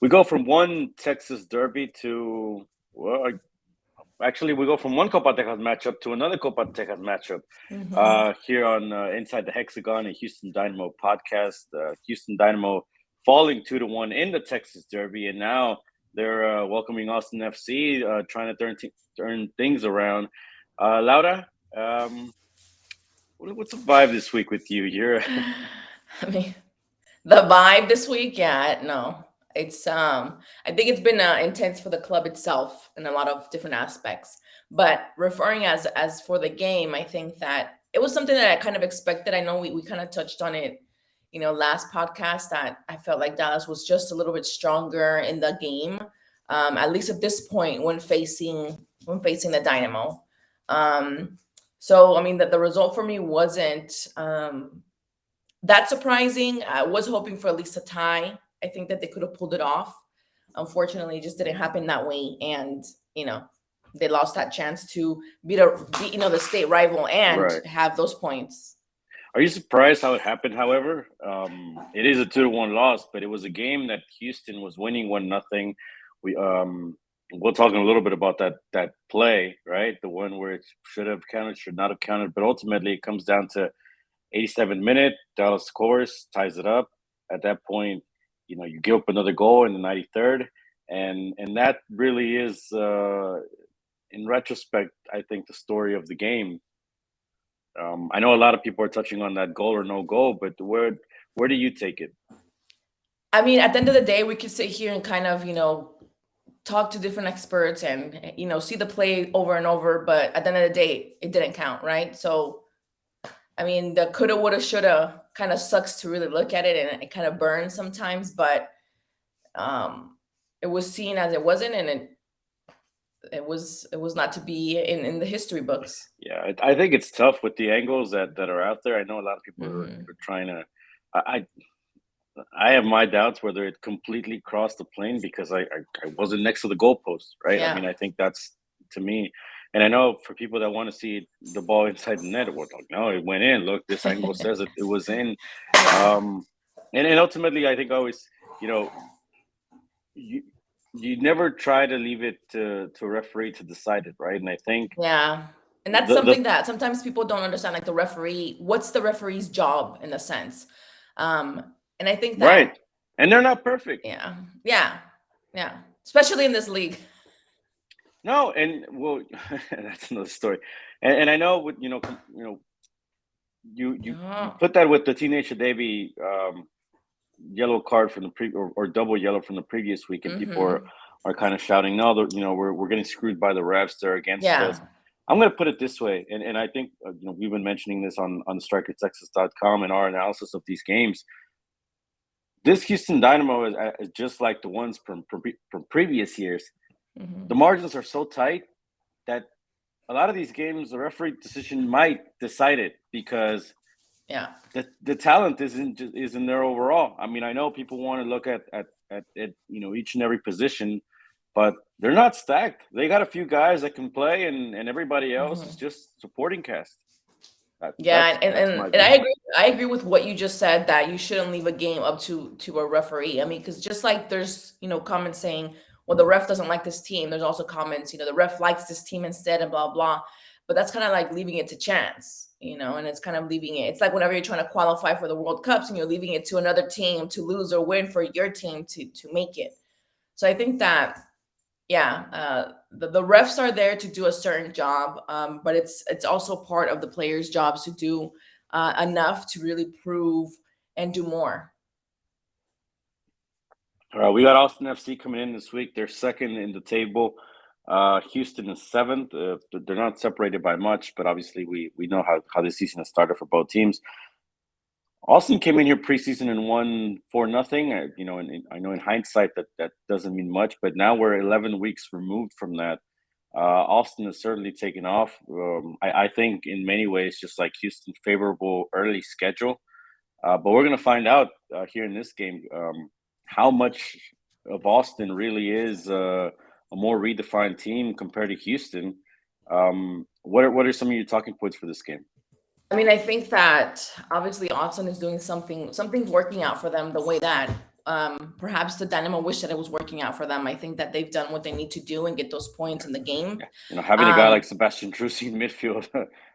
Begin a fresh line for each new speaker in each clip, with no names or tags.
We go from one Texas Derby to, well, actually, we go from one Copa Tejas matchup to another Copa Tejas matchup here on Inside the Hexagon and Houston Dynamo podcast. Houston Dynamo falling 2-1 in the Texas Derby, and now they're welcoming Austin FC, trying to turn things around. Laura, what's the vibe this week with you?
I mean, the vibe this week, yeah, no. It's I think it's been intense for the club itself in a lot of different aspects. But referring as for the game, I think that it was something that I kind of expected. I know we kind of touched on it, last podcast, that I felt like Dallas was just a little bit stronger in the game, at least at this point when facing the Dynamo. So I mean that the result for me wasn't that surprising. I was hoping for at least a tie. I think that they could have pulled it off. Unfortunately, it just didn't happen that way, and they lost that chance to beat the state rival and
Right.
have those points.
Are you surprised how it happened? However, it is a 2-1 loss, but it was a game that Houston was winning 1-0. We'll talk a little bit about that play, right? The one where it should have counted, should not have counted, but ultimately it comes down to 87 minute. Dallas scores, ties it up. At that point, you give up another goal in the 93rd, and that really is, in retrospect, I think the story of the game. I know a lot of people are touching on that goal or no goal, but where do you take it?
I mean, at the end of the day, we could sit here and kind of talk to different experts and see the play over and over, but at the end of the day, it didn't count, right? So I mean, the coulda, woulda, shoulda kind of sucks to really look at it, and it kind of burns sometimes. But um, it was seen as it wasn't, and it was not to be in the history books.
Yeah, I think it's tough with the angles that are out there. I know a lot of people
Hmm.
are trying to. I I have my doubts whether it completely crossed the plane because I wasn't next to the goalpost, right? I
Yeah.
mean, I think that's to me, and I know for people that want to see the ball inside the net, we're like, no, it went in. Look, this angle says it was in.
Yeah.
Um, and ultimately, I think always, you know, you you never try to leave it to a referee to decide it, right? And I think
Yeah. And that's
the
something that sometimes people don't understand, like the referee, what's the referee's job in a sense? And I think
right,
that,
and they're not perfect.
yeah, yeah, yeah, especially in this league.
No, and well, that's another story. And I know with you
Yeah.
put that with the teenage Davy yellow card from the or double yellow from the previous week, and people are
Hmm.
kind of shouting, no, we're getting screwed by the refs. They're against us.
Yeah.
I'm going to put it this way, and I think we've been mentioning this on StrikerTexas.com and our analysis of these games. This Houston Dynamo is just like the ones from previous years. The
Hmm.
margins are so tight that a lot of these games, the referee decision might decide it because
Yeah.
the talent isn't there overall. I mean, I know people want to look at each and every position, but they're not stacked. They got a few guys that can play, and everybody else is
Hmm.
just supporting cast. That,
Yeah,
that's
and,
that's
and
my
and
view.
I agree with what you just said, that you shouldn't leave a game up to a referee. I mean, because just like there's comments saying, well, the ref doesn't like this team. There's also comments, the ref likes this team instead, and blah blah. But that's kind of like leaving it to chance, and it's kind of leaving it. It's like whenever you're trying to qualify for the World Cups and you're leaving it to another team to lose or win for your team to make it. So I think that, yeah, the refs are there to do a certain job, but it's also part of the players' jobs to do enough to really prove and do more.
We got Austin FC coming in this week. They're second in the table. Houston is seventh. They're not separated by much, but obviously we know how this season has started for both teams. Austin came in here preseason and won 4-0. And I know in hindsight that doesn't mean much, but now we're 11 weeks removed from that. Austin has certainly taken off. I think in many ways, just like Houston's favorable early schedule. But we're going to find out here in this game how much of Austin really is a more redefined team compared to Houston. What are some of your talking points for this game?
I mean, I think that obviously Austin is doing something. Something's working out for them the way that Perhaps the Dynamo wish that it was working out for them. I think that they've done what they need to do and get those points in the game.
Yeah. Having a guy like Sebastian Trusi in midfield,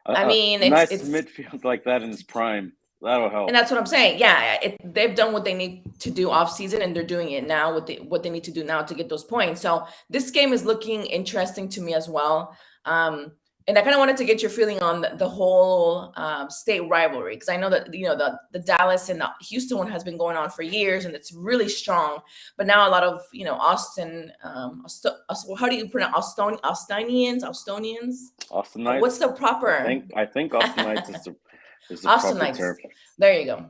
I mean,
nice
it's
midfield like that in his prime, that'll help.
and that's what I'm saying. Yeah, they've done what they need to do off season, and they're doing it now. What they need to do now to get those points. So this game is looking interesting to me as well. And I kind of wanted to get your feeling on the whole state rivalry, because I know that the Dallas and the Houston one has been going on for years, and it's really strong. But now a lot of Austin, how do you pronounce Austonians?
Austinites.
What's the proper?
I think Austinites is the
Austin
proper
Knights.
term.
There you go.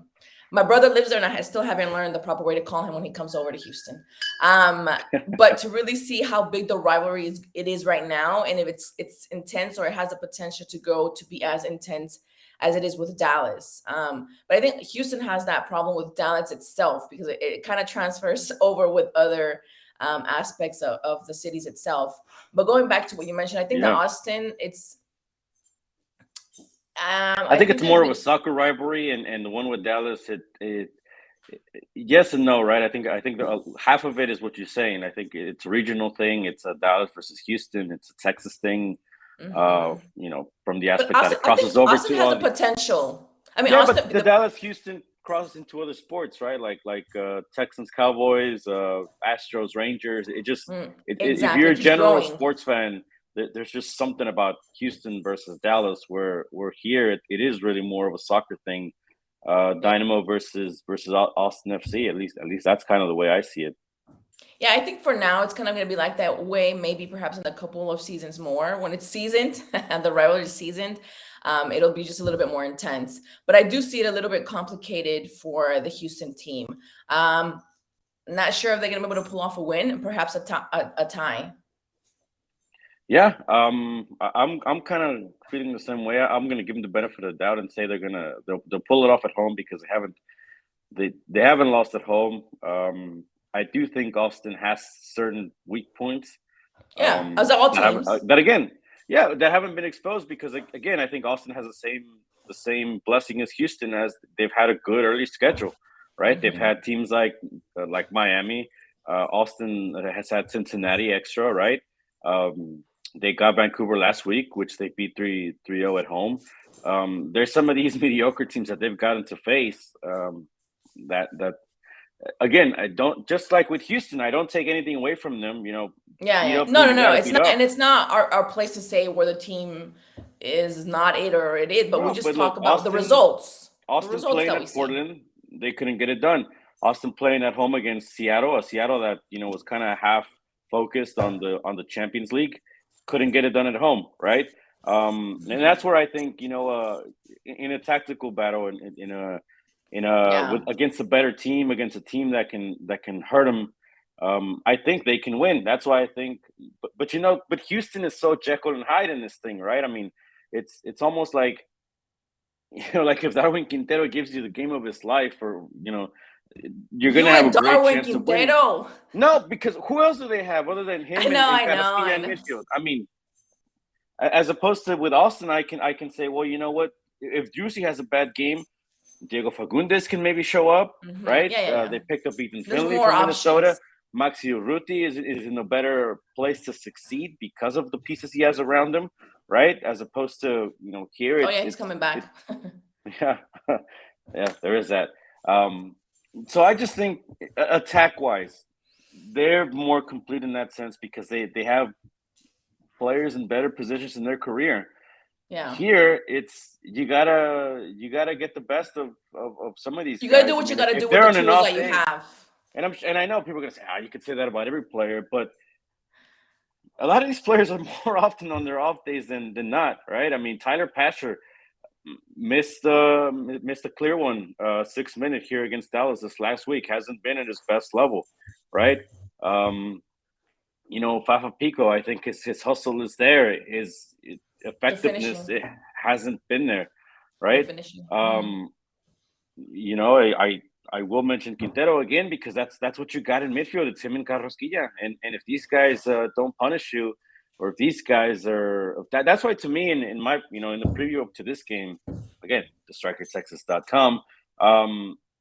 My brother lives there, and I still haven't learned the proper way to call him when he comes over to Houston. But to really see how big the rivalry is right now, and if it's intense or it has the potential to go to be as intense as it is with Dallas. But I think Houston has that problem with Dallas itself, because it kind of transfers over with other aspects of the cities itself. But going back to what you mentioned, I think that Austin,
I think it's more of a soccer rivalry, and the one with Dallas, it yes and no, right? I think half of it is what you're saying. I think it's a regional thing. It's a Dallas versus Houston. It's a Texas thing. From the aspect that it crosses over
Austin
to
has
all
the potential. I mean,
Austin, but the Dallas Houston crosses into other sports, right? Like Texans, Cowboys, Astros, Rangers. It just if you're a general sports fan, there's just something about Houston versus Dallas where here it is really more of a soccer thing. Dynamo versus Austin FC. At least that's kind of the way I see it.
Yeah, I think for now it's kind of going to be like that way. Maybe perhaps in a couple of seasons more, when it's seasoned and the rivalry is seasoned, it'll be just a little bit more intense. But I do see it a little bit complicated for the Houston team. Not sure if they're going to be able to pull off a win and perhaps a tie.
Yeah, I'm kind of feeling the same way. I'm going to give them the benefit of the doubt and say they'll pull it off at home, because they haven't lost at home. I do think Austin has certain weak points.
Yeah, as all teams.
That haven't been exposed, because again, I think Austin has the same blessing as Houston, as they've had a good early schedule, right? Mm-hmm. They've had teams like Miami. Austin has had Cincinnati extra, right? They got Vancouver last week, which they beat 3-0 at home. There's some of these mediocre teams that they've gotten to face. That again, I don't, just like with Houston, I don't take anything away from them.
No. It's not, and it's not our place to say where the team is not it or it is, but we just talk about Austin, the results.
Austin playing at Portland, they couldn't get it done. Austin playing at home against Seattle, a Seattle that was kind of half focused on the Champions League, couldn't get it done at home, right? And that's where I think in a tactical battle, against a better team, against a team that can hurt them, I think they can win. That's why I think. But Houston is so Jekyll and Hyde in this thing, right? I mean, it's almost like like if Darwin Quintero gives you the game of his life, or you're gonna have a great chance to win. No, because who else do they have other than him? I know. Midfield. I mean, as opposed to with Austin, I can say, well, you know what? If Juicy has a bad game, Diego Fagundes can maybe show up, right? Yeah. They picked up Ethan Finley from Minnesota. Maxi Urruti is in a better place to succeed because of the pieces he has around him, right? As opposed to here.
He's coming back.
Yeah, there is that. So I just think attack-wise, they're more complete in that sense, because they have players in better positions in their career.
Yeah.
Here, it's you gotta get the best of some of these.
You gotta do what you gotta do with the tools that you have.
And I know people are gonna say, you could say that about every player, but a lot of these players are more often on their off days than not, right? I mean, Tyler Pasher missed a clear one, 6 minutes here against Dallas this last week. Hasn't been at his best level, right? Fafa Pico, I think his hustle is there. His effectiveness, it hasn't been there, right? I will mention Quintero again, because that's what you got in midfield. It's him and Carrasquilla, and if these guys don't punish you, or if these guys are that's why, to me, in my in the preview up to this game, again, thestrikertexas.com,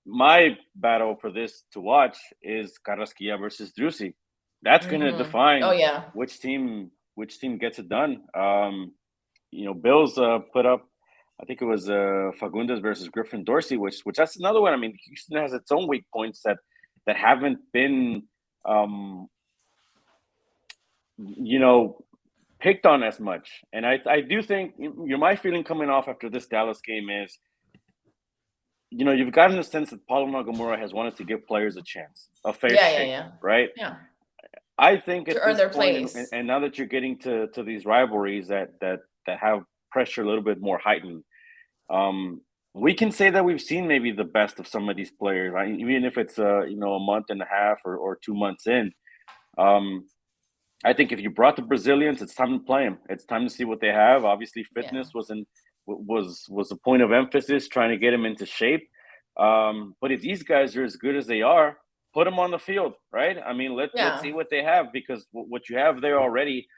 my battle for this to watch is Carrasquilla versus Drusi. That's going to
Oh
define
yeah.
which team gets it done. Bills put up, I think it was Fagundes versus Griffin Dorsey, which that's another one. I mean, Houston has its own weak points that haven't been, um, you know, picked on as much. And I do think my feeling coming off after this Dallas game is, you've gotten the sense that Paulo Nagamura has wanted to give players a chance, a fair shake, right?
Yeah.
I think
To
at
earn
this
their
point,
place.
and now that you're getting to these rivalries that have pressure a little bit more heightened, we can say that we've seen maybe the best of some of these players, right? Even if it's a month and a half or 2 months in. I think if you brought the Brazilians, it's time to play them. It's time to see what they have. Obviously, fitness was a point of emphasis, trying to get them into shape. But if these guys are as good as they are, put them on the field, right? I mean, let's see what they have, because what you have there already,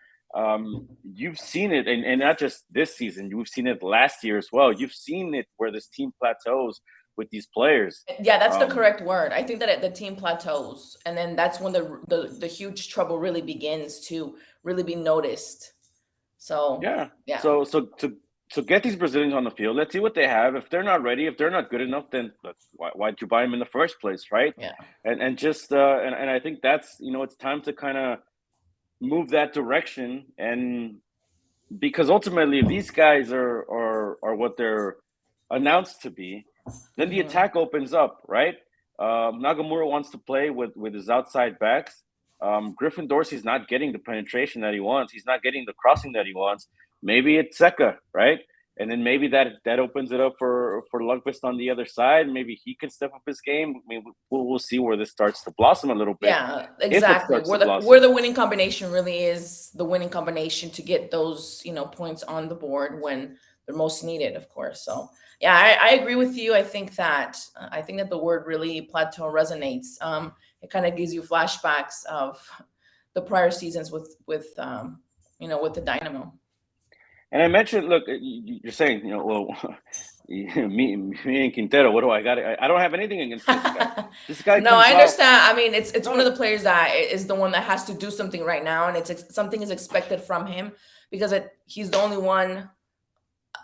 you've seen it, and not just this season. You've seen it last year as well. You've seen it where this team plateaus with these players.
Yeah, that's the correct word. I think that the team plateaus, and then that's when the huge trouble really begins to really be noticed. So
yeah. So to get these Brazilians on the field, let's see what they have. If they're not ready, if they're not good enough, then look, why'd you buy them in the first place, right?
Yeah.
And just and I think that's it's time to kind of move that direction, and because ultimately, if these guys are what they're announced to be, then the attack opens up, right? Nagamura wants to play with his outside backs. Griffin Dorsey's not getting the penetration that he wants. He's not getting the crossing that he wants. Maybe it's Seca, right? And then maybe that opens it up for Lundqvist on the other side. Maybe he can step up his game. I mean, we'll see where this starts to blossom a little bit.
Yeah, exactly. Where the winning combination really is the winning combination to get those points on the board when they're most needed, of course. So yeah, I agree with you. I think that the word really plateau resonates. It kind of gives you flashbacks of the prior seasons with the Dynamo.
And I mentioned, look, you're saying, well, me and Quintero, what do I got? I don't have anything against this guy. This guy.
No, I understand. I mean, it's one of the players that is the one that has to do something right now, and something is expected from him because he's the only one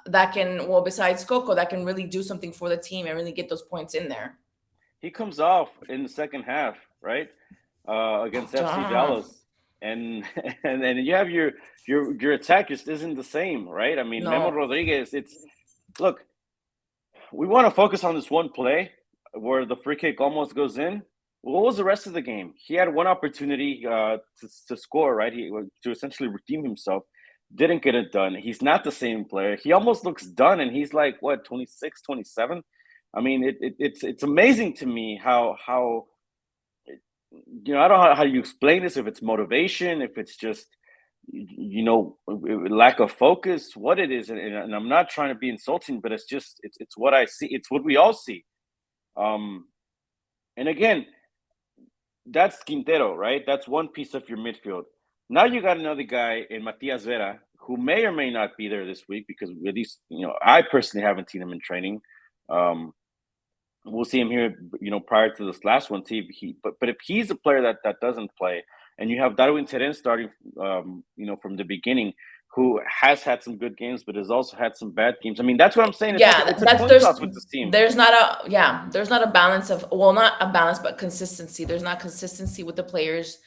that can, well, besides Coco, that can really do something for the team and really get those points in there.
He comes off in the second half, right, against FC Dallas, and you have your attack just isn't the same, right? I mean, Memo Rodriguez. Look, we want to focus on this one play where the free kick almost goes in. What was the rest of the game? He had one opportunity to score, right? To essentially redeem himself. Didn't get it done. He's not the same player. He almost looks done, and he's like, what, 26, 27? I mean, it's amazing to me how I don't know how you explain this, if it's motivation, if it's just lack of focus, what it is, and I'm not trying to be insulting, but it's what I see. It's what we all see. And again, that's Quintero, right? That's one piece of your midfield. Now you got another guy in Matias Vera, who may or may not be there this week, because at least I personally haven't seen him in training. We'll see him here, prior to this last one. But if he's a player that doesn't play, and you have Darwin Terence starting, from the beginning, who has had some good games, but has also had some bad games. I mean, that's what I'm saying. It's a coin toss with this team.
There's not a balance of, well, not a balance, but consistency. There's not consistency with the players,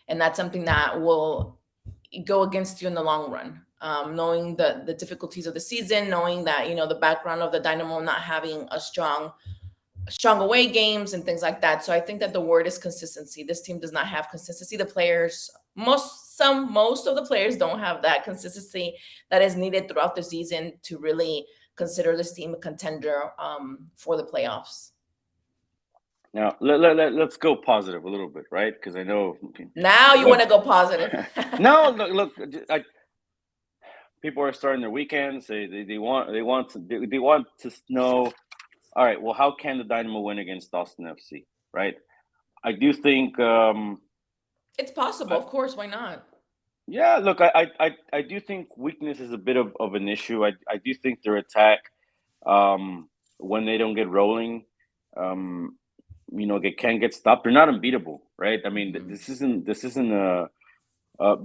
and that's something that will go against you in the long run. Knowing the difficulties of the season, knowing that the background of the Dynamo not having a strong away games and things like that. So I think that the word is consistency. This team does not have consistency. The players, most of the players don't have that consistency that is needed throughout the season to really consider this team a contender for the playoffs.
Now let's go positive a little bit, right? Because I know
now you want to go positive.
No, look, people are starting their weekends. They want to know. All right, well, how can the Dynamo win against Austin FC, right? I do think
it's possible. Of course, why not?
Yeah, look, I do think weakness is a bit of an issue. I do think their attack, when they don't get rolling, they can get stopped. They're not unbeatable, right? I mean,
Mhm.
this isn't a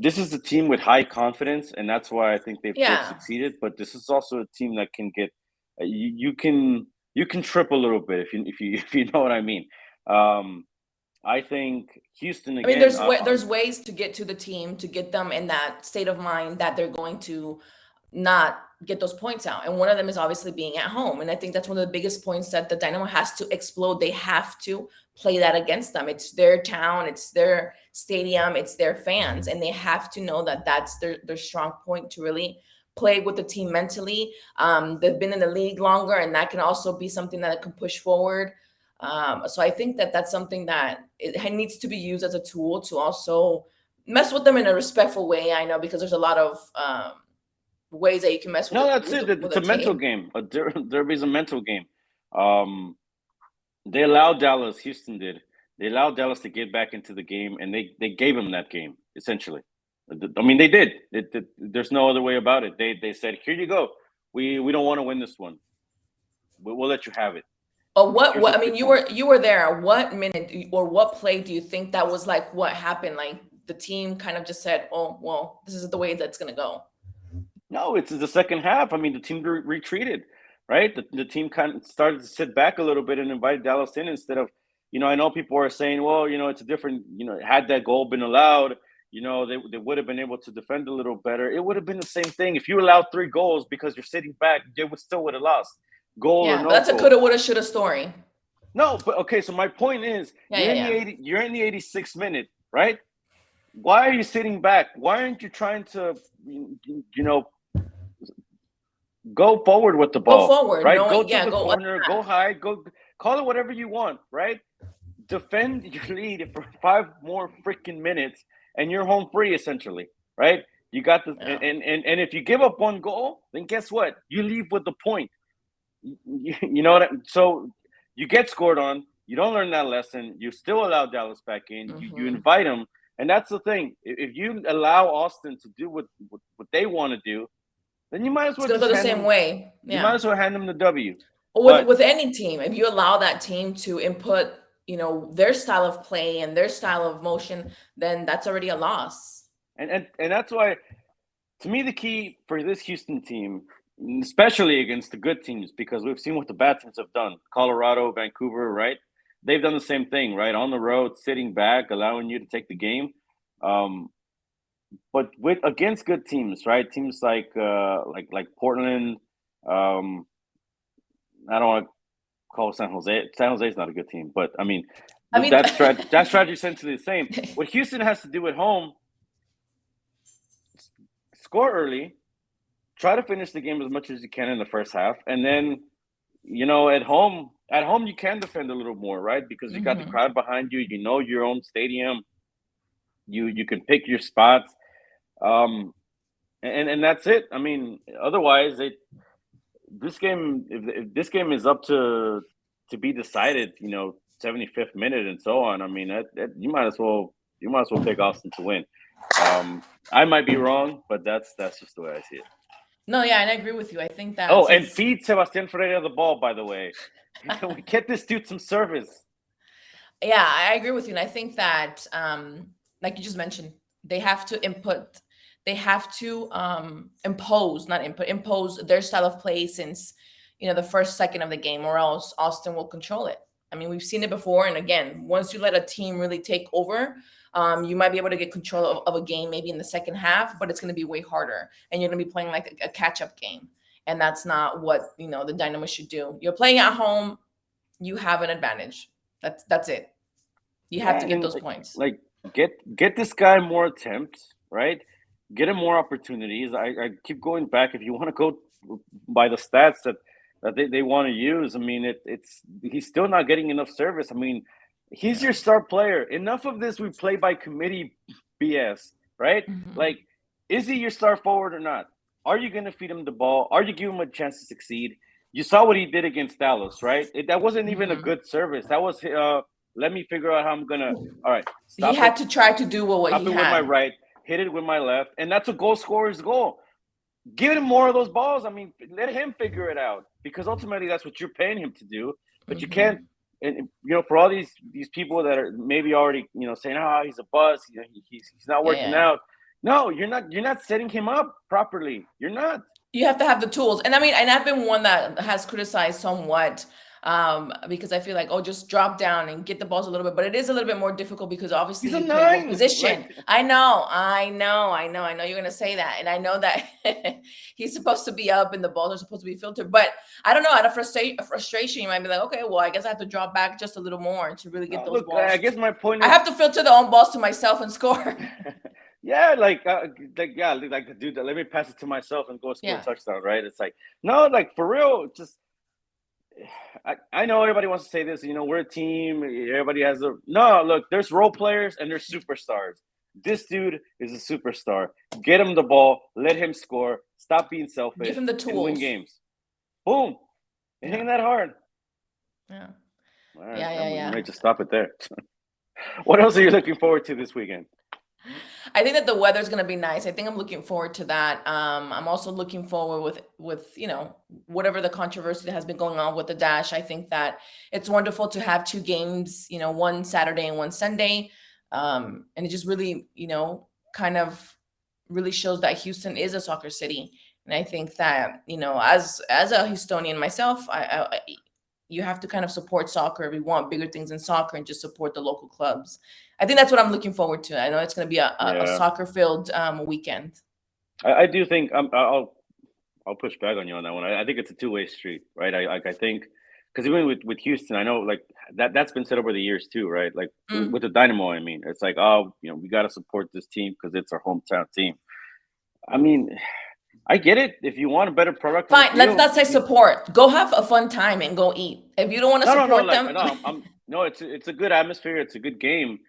this is a team with high confidence, and that's why I think they've
Yeah.
succeeded. But this is also a team that can get you can trip a little bit if you know what I mean. I think Houston
I mean,
again.
there's ways to get to the team to get them in that state of mind that they're going to not get those points out. And one of them is obviously being at home. And I think that's one of the biggest points that the Dynamo has to explode. They have to play that against them. It's their town, it's their stadium, it's their fans, and they have to know that that's their strong point to really play with the team mentally. They've been in the league longer, and that can also be something that can push forward. So I think that that's something that it needs to be used as a tool to also mess with them in a respectful way. I know because there's a lot of ways that you can mess with
No,
it
that's it.
with
It's
a
a mental
team.
game. A derby is a mental game. Um, they allowed Dallas. Houston did. They allowed Dallas to get back into the game, and they gave them that game essentially. I mean, they did. There's no other way about it. They said, "Here you go. We don't want to win this one. We'll let you have it.
Or
Here's
what
your
I mean,
3 points."
you were there. What minute or what play do you think that was like what happened? Like the team kind of just said, "Oh, well, this is the way that's gonna go."
No, it's the second half. I mean, the team retreated, right? The team kind of started to sit back a little bit and invite Dallas in instead of, I know people are saying, well, it's a different, had that goal been allowed, they would have been able to defend a little better. It would have been the same thing. If you allowed 3 goals because you're sitting back, they would have lost, goal or
Yeah, but
no
that's a
goal.
coulda, woulda, shoulda story.
No, but okay. So my point is,
Yeah, yeah, yeah.
you're in the 86th minute, right? Why are you sitting back? Why aren't you trying to, go forward with the
Go
ball,
forward,
right? Go
knowing,
to
yeah,
the
go
corner, go
attack.
high, go call it whatever you want, right? Defend your lead for 5 more freaking minutes, and you're home free essentially, right? You got the
Yeah.
and if you give up 1 goal, then guess what? You leave with the point. You know what? So you get scored on. You don't learn that lesson. You still allow Dallas back in. You
Hmm.
invite them, and that's the thing. If you allow Austin to do what they want to do, then you might as
It's
well
gonna go
just
the
hand
same
them.
way.
You might
Yeah.
as well hand them the W.
Or
But
with any team, if you allow that team to input, their style of play and their style of motion, then that's already a loss.
and that's why, to me, the key for this Houston team, especially against the good teams, because we've seen what the bad teams have done. Colorado, Vancouver, right? They've done the same thing, right? On the road, sitting back, allowing you to take the game. Um, but with against good teams, right? Teams like Portland. Um, I don't want to call San Jose. San Jose is not a good team, but I mean,
I mean,
that strategy is essentially the same. What Houston has to do at home: score early, try to finish the game as much as you can in the first half, and then at home you can defend a little more, right? Because you got the
mhm.
crowd behind you. You know your own stadium. You can pick your spots, and that's it. I mean, otherwise, this game if this game is up to be decided, 75th minute and so on. I mean, you might as well pick Austin to win. I might be wrong, but that's just the way I see it.
No, yeah, and I agree with you. I think that
Oh, and
since
feed Sebastian Ferreira the ball, by the way. Can we get this dude some service?
yeah, I agree with you. And I think that like you just mentioned, they have to input, they have to impose their style of play since the first second of the game, or else Austin will control it. I mean, we've seen it before, and again, once you let a team really take over, you might be able to get control of a game maybe in the second half, but it's going to be way harder, and you're going to be playing like a catch-up game, and that's not what the Dynamo should do. You're playing at home, you have an advantage. That's it. You have
Yeah,
to get
and
those points.
like get this guy more attempts, right? Get him more opportunities. I keep going back. If you want to go by the stats that they want to use, I mean, it's he's still not getting enough service. I mean, he's
Yeah.
your star player. Enough of this we play by committee BS, right?
Mhm.
Like, is he your star forward or not? Are you going to feed him the ball? Are you giving him a chance to succeed? You saw what he did against Dallas, right? That wasn't even a
Mhm.
good service. That was let me figure out how I'm gonna. All right,
He
stop it.
had to try to do what
Stop
he
it with my
had.
right. Hit it with my left, and that's a goal scorer's goal. Give him more of those balls. I mean, let him figure it out because ultimately that's what you're paying him to do. But you can't.
Mhm.
and for all these people that are maybe already saying, oh, he's a bust, he's not working out. No, you're not setting him up properly. You're not.
You have to have the tools. And I mean, and I've been one that has criticized somewhat because I feel like, oh, just drop down and get the balls a little bit. But it is a little bit more difficult because obviously
He's a
you play
nine.
position.
Like,
I know you're going to say that. And I know that he's supposed to be up and the balls are supposed to be filtered. But I don't know, out of frustration, you might be like, okay, well, I guess I have to drop back just a little more to really get those balls.
I guess my point is,
I have to filter the own balls to myself and score.
Yeah, like the dude, let me pass it to myself and go score a touchdown, right? It's like, no, like for real, just I know everybody wants to say this, we're a team, everybody has no, look, there's role players and there's superstars. This dude is a superstar. Get him the ball, let him score, stop being selfish,
give him the tools,
and win games. Boom. It ain't that hard.
Yeah.
All right,
yeah.
We might just stop it there. What else are you looking forward to this weekend?
I think that the weather's going to be nice. I think I'm looking forward to that. I'm also looking forward with whatever the controversy that has been going on with the Dash. I think that it's wonderful to have two games, one Saturday and one Sunday. And it just really, kind of really shows that Houston is a soccer city. And I think that, as a Houstonian myself, you have to kind of support soccer. We want bigger things in soccer and just support the local clubs. I think that's what I'm looking forward to. I know it's going to be a soccer-filled weekend. I
do think I'll push back on you on that one. I think it's a two-way street, right? I think because even with Houston, I know like that's been said over the years too, right? Like with the Dynamo, I mean, it's like, oh, we got to support this team because it's our hometown team. I mean, I get it. If you want a better product,
fine. Let's not say support. Go have a fun time and go eat. If you don't want to support them,
no, it's a good atmosphere. It's a good game.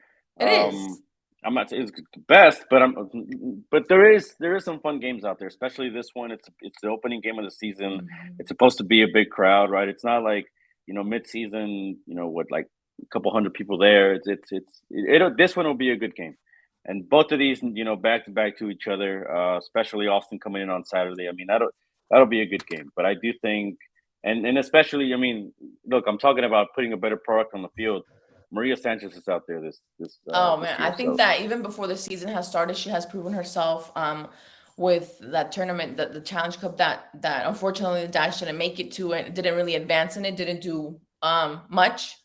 It is.
I'm not saying it's the best, but there is some fun games out there, especially this one. It's the opening game of the season. Mm-hmm. It's supposed to be a big crowd, right? It's not like mid-season, with like a couple hundred people there. This one will be a good game. And both of these, back to back to each other, especially Austin coming in on Saturday. I mean, that'll be a good game. But I do think, and especially, I mean, look, I'm talking about putting a better product on the field. Maria Sanchez is out there. This
oh man, I think that even before the season has started, she has proven herself with that tournament, the Challenge Cup that unfortunately the Dash didn't make it to, and didn't really advance in it, didn't do much.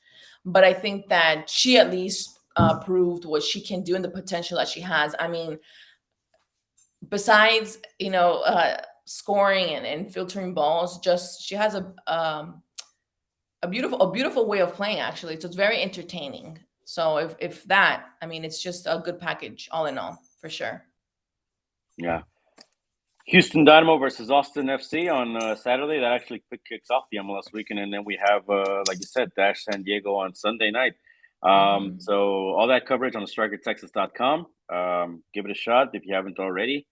But I think that she at least proved what she can do and the potential that she has. I mean, besides scoring and filtering balls, just she has a beautiful way of playing, actually. So it's very entertaining. So if that, I mean, it's just a good package all in all, for sure.
Yeah. Houston Dynamo versus Austin FC on Saturday. That actually kicks off the MLS weekend. And then we have, like you said, Dash San Diego on Sunday night. So all that coverage on strikertexas.com. Give it a shot if you haven't already.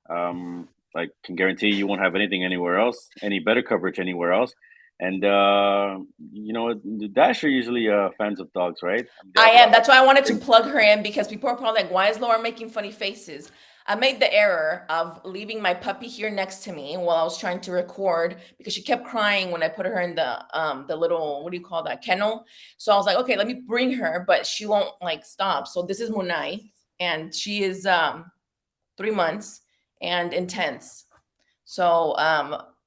Like, can guarantee you won't have anything anywhere else, any better coverage anywhere else. And, the Dash are usually fans of dogs, right?
I am. That's why I wanted to plug her in, because people are probably like, why is Laura making funny faces? I made the error of leaving my puppy here next to me while I was trying to record, because she kept crying when I put her in the little, what do you call that, kennel? So I was like, okay, let me bring her, but she won't like stop. So this is Munai, and she is 3 months and intense. So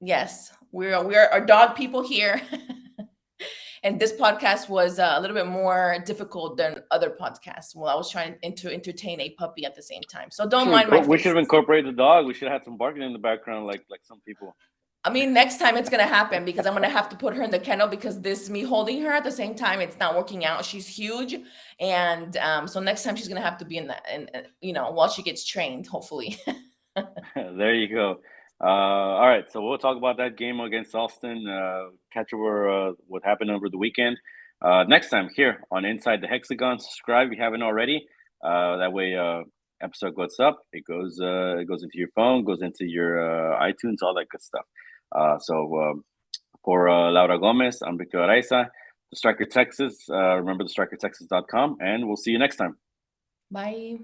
yes, we are dog people here. And this podcast was a little bit more difficult than other podcasts. Well, I was trying to entertain a puppy at the same time. So don't mind my faces.
We should have incorporated the dog. We should have had some barking in the background like some people.
I mean, next time it's going to happen, because I'm going to have to put her in the kennel, because me holding her at the same time, it's not working out. She's huge. And so next time she's going to have to be in that, and while she gets trained, hopefully.
There you go. All right, so we'll talk about that game against Austin. Catch over what happened over the weekend. Next time here on Inside the Hexagon. Subscribe if you haven't already. That way, episode goes up. It goes into your phone, goes into your iTunes, all that good stuff. So for Laura Gomez, I'm Victor Araiza, the Striker Texas. Remember the strikertexas.com, and we'll see you next time.
Bye.